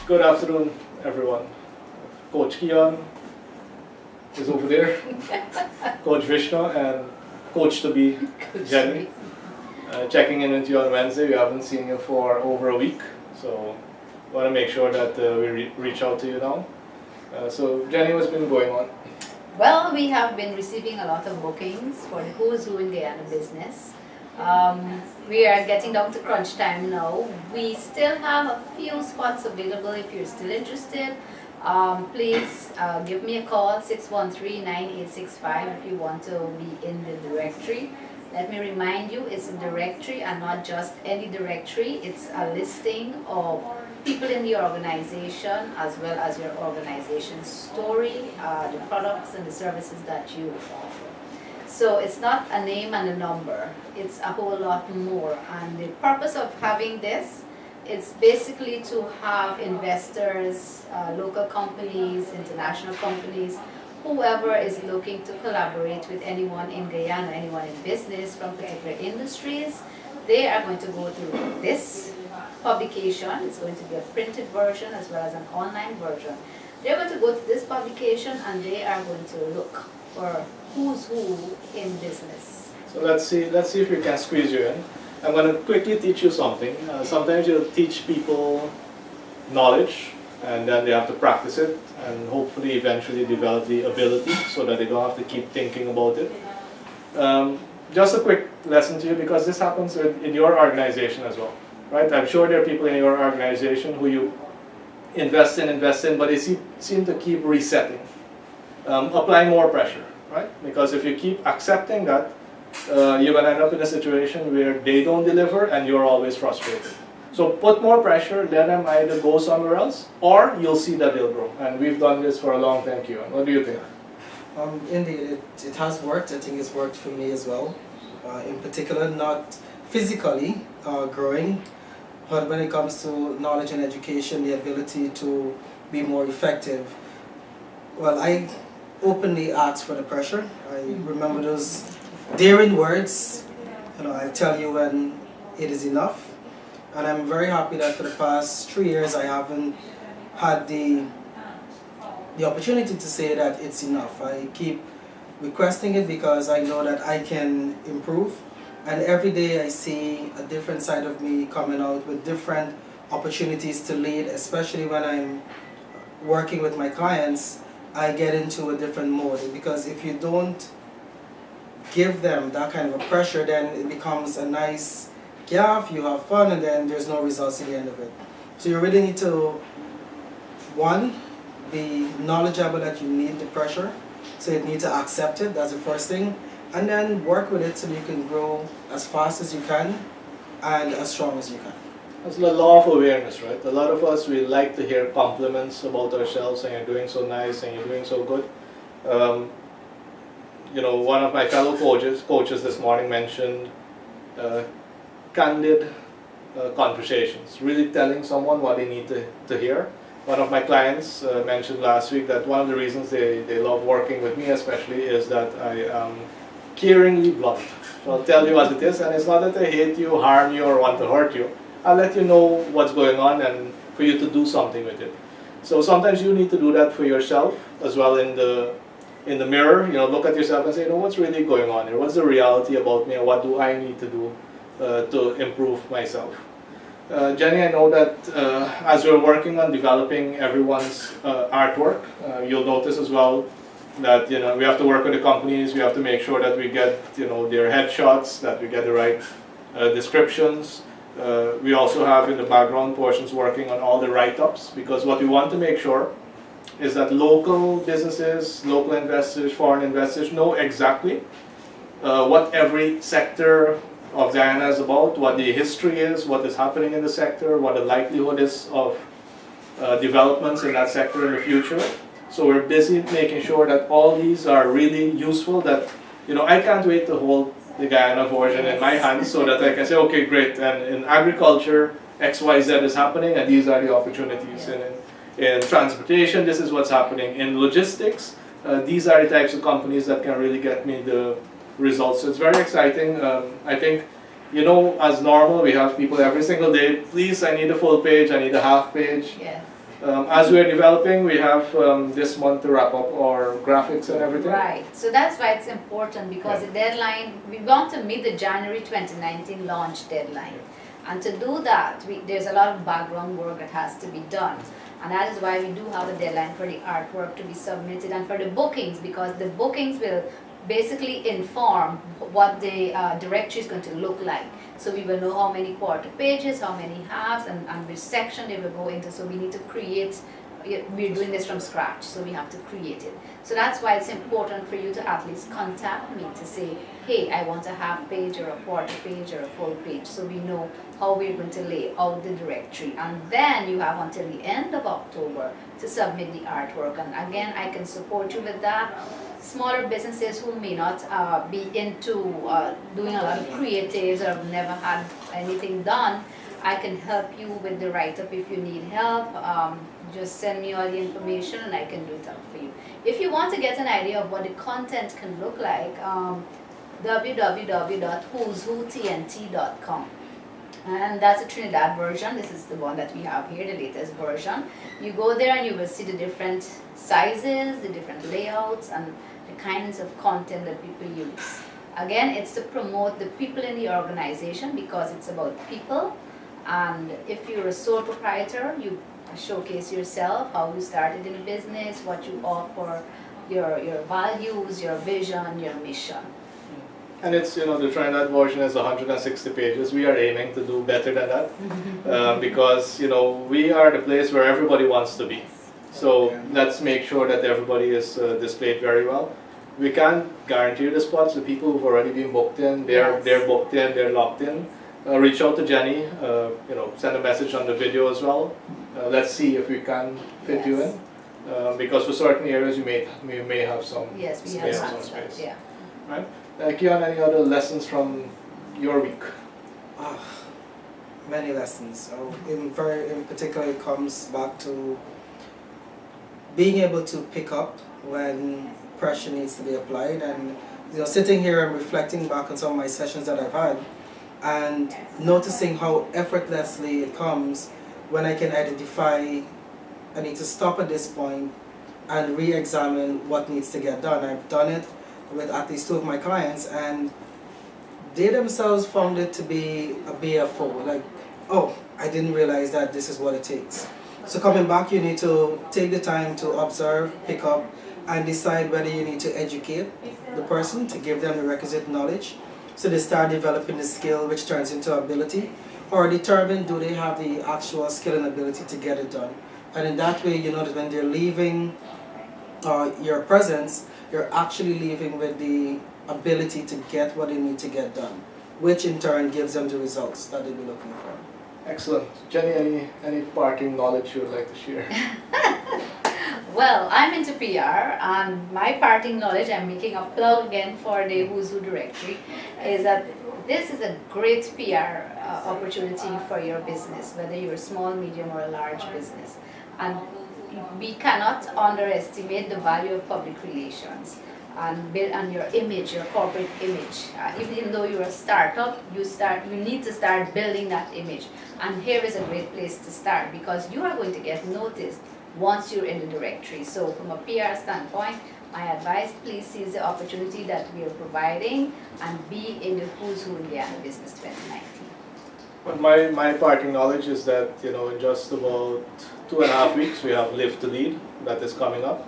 Good afternoon, everyone. Coach Kian is over there, Coach Vishnu, and Coach to be Jenny. Checking in with you on Wednesday. We haven't seen you for over a week, so want to make sure that we reach out to you now. So Jenny, what's been going on? Well, we have been receiving a lot of bookings for the who's who in Guyana business. We are getting down to crunch time now. We still have a few spots available. If you're still interested, please give me a call, 613-9865, if you want to be in the directory. Let me remind you, it's a directory and not just any directory. It's a listing of people in the organization as well as your organization's story, the products and the services that you offer. So it's not a name and a number, it's a whole lot more. And the purpose of having this is basically to have investors, local companies, international companies, whoever is looking to collaborate with anyone in Guyana, anyone in business from particular industries, they are going to go through this publication. It's going to be a printed version as well as an online version. They're going to go to this publication and they are going to look for who's who in business. So let's see if we can squeeze you in. I'm going to quickly teach you something. Sometimes you'll teach people knowledge and then they have to practice it and hopefully eventually develop the ability so that they don't have to keep thinking about it. Just a quick lesson to you, because this happens in your organization as well, right? I'm sure there are people in your organization who you invest in, but they seem to keep resetting, applying more pressure, right? Because if you keep accepting that, you're going to end up in a situation where they don't deliver and you're always frustrated. So put more pressure, let them either go somewhere else, or you'll see that they'll grow. And we've done this for a long time, Kian. What do you think? Indeed, it has worked. I think it's worked for me as well. In particular, not physically growing, but when it comes to knowledge and education, the ability to be more effective. Well, I openly asked for the pressure. I remember those daring words, I tell you when it is enough. And I'm very happy that for the past 3 years I haven't had the opportunity to say that it's enough. I keep requesting it because I know that I can improve. And every day I see a different side of me coming out with different opportunities to lead, especially when I'm working with my clients. I get into a different mode, because if you don't give them that kind of a pressure, then it becomes a nice gaff, you have fun, and then there's no results at the end of it. So you really need to, one, be knowledgeable that you need the pressure, so you need to accept it, that's the first thing, and then work with it so you can grow as fast as you can and as strong as you can. It's the law of awareness, right? A lot of us, we like to hear compliments about ourselves, and you're doing so nice and you're doing so good. One of my fellow coaches this morning mentioned candid conversations, really telling someone what they need to hear. One of my clients mentioned last week that one of the reasons they love working with me especially is that I am caringly blunt. So I'll tell you as it is, and it's not that I hate you, harm you, or want to hurt you. I'll let you know what's going on and for you to do something with it. So sometimes you need to do that for yourself as well in the mirror. Look at yourself and say, what's really going on here? What's the reality about me, and what do I need to do to improve myself? Jenny, I know that as we're working on developing everyone's artwork, you'll notice as well that we have to work with the companies. We have to make sure that we get their headshots, that we get the right descriptions. We also have in the background portions working on all the write-ups, because what we want to make sure is that local businesses, local investors, foreign investors know exactly what every sector of Guyana is about, what the history is, what is happening in the sector, what the likelihood is of developments in that sector in the future. So we're busy making sure that all these are really useful, that I can't wait to hold the Guyana version in my hands so that I can say, okay, great, and in agriculture, XYZ is happening, and these are the opportunities. And in transportation, this is what's happening. In logistics, these are the types of companies that can really get me the results. So it's very exciting. I think, as normal, we have people every single day, please, I need a full page, I need a half page. Yes. As we're developing, we have this month to wrap up our graphics and everything. Right, so that's why it's important, because the deadline, we want to meet the January 2019 launch deadline. And to do that, there's a lot of background work that has to be done. And that is why we do have a deadline for the artwork to be submitted and for the bookings, because the bookings will basically inform what the directory is going to look like. So we will know how many quarter pages, how many halves, and which section they will go into. So we need to create, we're doing this from scratch, so we have to create it. So that's why it's important for you to at least contact me to say, hey, I want a half page or a quarter page or a full page, so we know how we're going to lay out the directory. And then you have until the end of October to submit the artwork. And again, I can support you with that. Smaller businesses who may not be into doing a lot of creatives or have never had anything done, I can help you with the write-up if you need help. Just send me all the information and I can do it up for you. If you want to get an idea of what the content can look like, www.whoswhotnt.com. And that's a Trinidad version. This is the one that we have here, the latest version. You go there and you will see the different sizes, the different layouts, and the kinds of content that people use. Again, it's to promote the people in the organization, because it's about people. And if you're a sole proprietor, you showcase yourself, how you started in business, what you offer, your values, your vision, your mission. And it's, the Trinidad version is 160 pages. We are aiming to do better than that because, we are the place where everybody wants to be. So let's make sure that everybody is displayed very well. We can't guarantee the spots. The people who've already been booked in, they're booked in, they're locked in. Reach out to Jenny, send a message on the video as well. Let's see if we can fit you in. Because for certain areas we may have some Yes, we space. have some space. Yeah. Right? Kian, any other lessons from your week? Many lessons. In particular, it comes back to being able to pick up when pressure needs to be applied, and sitting here and reflecting back on some of my sessions that I've had, and noticing how effortlessly it comes when I can identify I need to stop at this point and re-examine what needs to get done. I've done it with at least 2 of my clients, and they themselves found it to be a BFO, like, oh, I didn't realize that this is what it takes. So coming back, you need to take the time to observe, pick up, and decide whether you need to educate the person to give them the requisite knowledge, so they start developing the skill which turns into ability, or determine do they have the actual skill and ability to get it done. And in that way, you know that when they're leaving your presence, you're actually leaving with the ability to get what they need to get done, which in turn gives them the results that they'll be looking for. Excellent. Jenny, any parting knowledge you would like to share? Well, I'm into PR, and my parting knowledge, I'm making a plug again for the Who's Who directory, is that this is a great PR opportunity for your business, whether you're a small, medium, or a large business. And we cannot underestimate the value of public relations and build on your image, your corporate image. Even though you're a startup, you need to start building that image. And here is a great place to start, because you are going to get noticed once you're in the directory. So from a PR standpoint, my advice, please seize the opportunity that we are providing and be in the Who's Who in Guyana Business 2019. But my parting knowledge is that, in just about 2.5 weeks, we have Live to Lead that is coming up.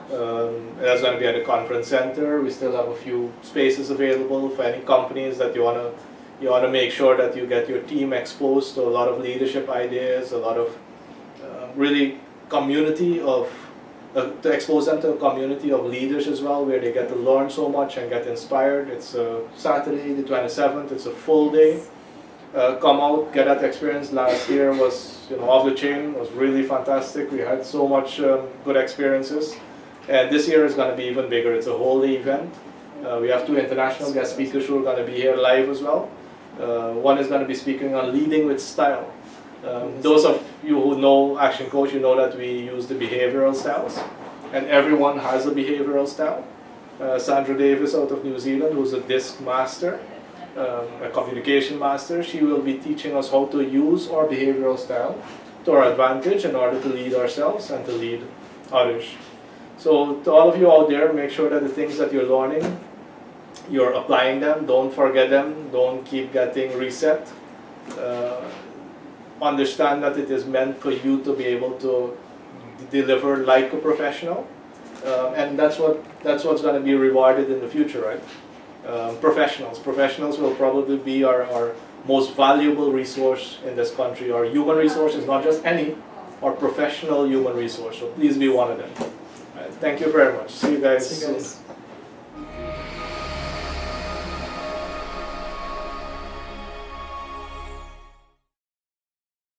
That's going to be at the conference center. We still have a few spaces available for any companies that you want to make sure that you get your team exposed to a lot of leadership ideas, a lot of really community of, to expose them to a community of leaders as well, where they get to learn so much and get inspired. It's Saturday the 27th, it's a full day. Come out, get that experience. Last year was off the chain, was really fantastic. We had so much good experiences. And this year is going to be even bigger. It's a whole day event. We have 2 international guest speakers who are going to be here live as well. One is going to be speaking on leading with style. Those of you who know Action Coach, you know that we use the behavioral styles. And everyone has a behavioral style. Sandra Davis out of New Zealand, who's a disc master, a communication master, she will be teaching us how to use our behavioral style to our advantage in order to lead ourselves and to lead others. So to all of you out there, make sure that the things that you're learning, you're applying them, don't forget them, don't keep getting reset. Understand that it is meant for you to be able to deliver like a professional, and that's what's going to be rewarded in the future, right? Professionals will probably be our most valuable resource in this country. Our human resource is not just any, our professional human resource. So please be one of them. Right. Thank you very much. See you guys. See you guys.